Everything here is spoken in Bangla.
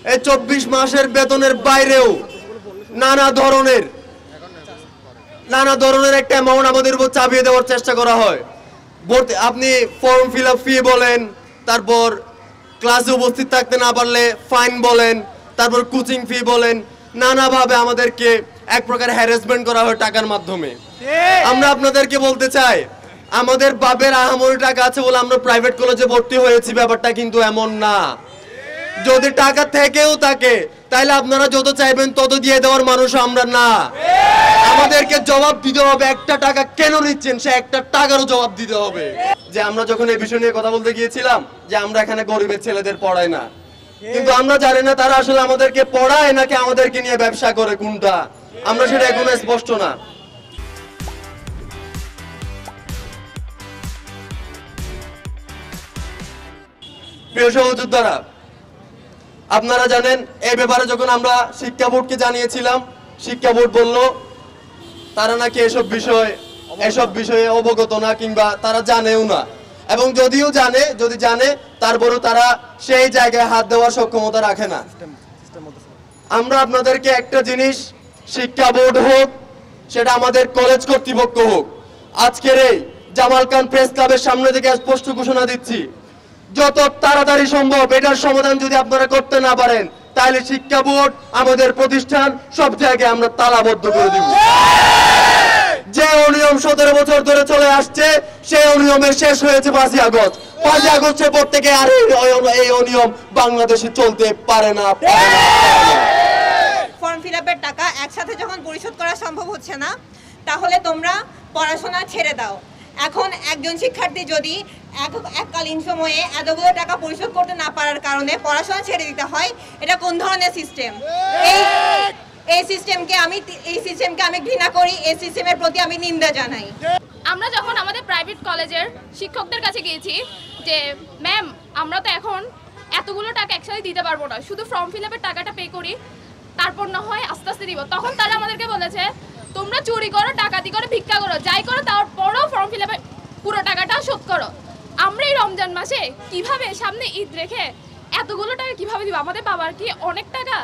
এই 24 মাসের বেতনের বাইরেও নানা ধরনের একটা অ্যামাউন্ট আমাদের উপর চাপিয়ে দেওয়ার চেষ্টা করা হয়। আপনি ফর্ম ফিল আপ ফি বলেন, তারপর ক্লাসে উপস্থিত থাকতে না পারলে ফাইন বলেন, তারপর কোচিং ফি বলেন, নানাভাবে আমাদেরকে এক প্রকার হ্যারাসমেন্ট করা হয় টাকার মাধ্যমে। আমরা আপনাদেরকে বলতে চাই, আমাদের বাপের আহামরি টাকা আছে বলে আমরা প্রাইভেট কলেজে ভর্তি হয়েছি, ব্যাপারটা কিন্তু এমন না। যদি টাকা থেকেও থাকে তাহলে আপনারা যত চাইবেন তত দিয়ে দেওয়ার মানুষ আমরা না। আমাদেরকে জবাব দিতে হবে, একটা টাকা কেন নিচ্ছেন সে একটা টাকারও জবাব দিতে হবে। যে আমরা যখন এই বিষয় নিয়ে কথা বলতে গিয়েছিলাম যে আমরা এখানে গরিবের ছেলেদের পড়াই না, কিন্তু আমরা জানি না তারা আসলে আমাদেরকে পড়ায় নাকি আমাদেরকে নিয়ে ব্যবসা করে, কোনটা আমরা সেটা এখনো স্পষ্ট না। প্রিয় সহযোদ্ধারা, আপনারা জানেন এই ব্যাপারে যখন আমরা শিক্ষা বোর্ডকে জানিয়েছিলাম, শিক্ষা বোর্ড বলল তারা নাকি এসব বিষয়ে অবগত না, কিংবা তারা জানেও না, এবং যদি জানে তারপরেও তারা সেই জায়গায় হাত দেওয়ার সক্ষমতা রাখে না। আমরা আপনাদেরকে একটা জিনিস, শিক্ষা বোর্ড হোক, সেটা আমাদের কলেজ কর্তৃপক্ষ হোক, আজকের এই জামাল খান প্রেস ক্লাবের সামনে থেকে স্পষ্ট ঘোষণা দিচ্ছি, যত তাড়াতাড়ি সম্ভব এটার সমাধান যদি আপনারা করতে না পারেন তাহলে শিক্ষা বোর্ড, আমাদের প্রতিষ্ঠান সব জায়গায় আমরা তালাবদ্ধ করে দিব। যে অনিয়ম 17 বছর ধরে চলে আসছে সেই অনিয়মের শেষ হয়েছে 5ই আগস্ট। 5ই আগস্টের পর থেকে আর এই অনিয়ম বাংলাদেশে চলতে পারে না। ফর্ম ফিল আপের টাকা একসাথে যখন পরিশোধ করা সম্ভব হচ্ছে না, তাহলে তোমরা পড়াশোনা ছেড়ে দাও। এখন একজন শিক্ষার্থী যদি এককালীন সময়ে এতগুলো টাকা পরিশোধ করতে না পারার কারণে পড়াশোনা ছেড়ে দিতে হয়, এটা কোন ধরনের সিস্টেম? এই সিস্টেমকে আমি ঘৃণা করি, এই সিস্টেমের প্রতি আমি নিন্দা জানাই। আমরা যখন আমাদের প্রাইভেট কলেজের শিক্ষকদের কাছে গিয়েছি যে ম্যাম আমরা তো এখন এতগুলো টাকা একসাথে দিতে পারবো না, শুধু ফর্ম ফিল আপের টাকাটা পে করি, তারপর না হয় আস্তে আস্তে দিব, তখন তারা আমাদেরকে বলেছে তোমরা চুরি করো, ডাকাতি করো, ভিক্ষা করো, যাই করো, তারপরও ফর্ম ফিল আপের পুরো টাকাটা শোধ করো। আমরা এই রমজান মাসে কিভাবে সামনে ঈদ রেখে এতগুলো টাকা কিভাবে দিব? আমাদের বাবার কি অনেক টাকা?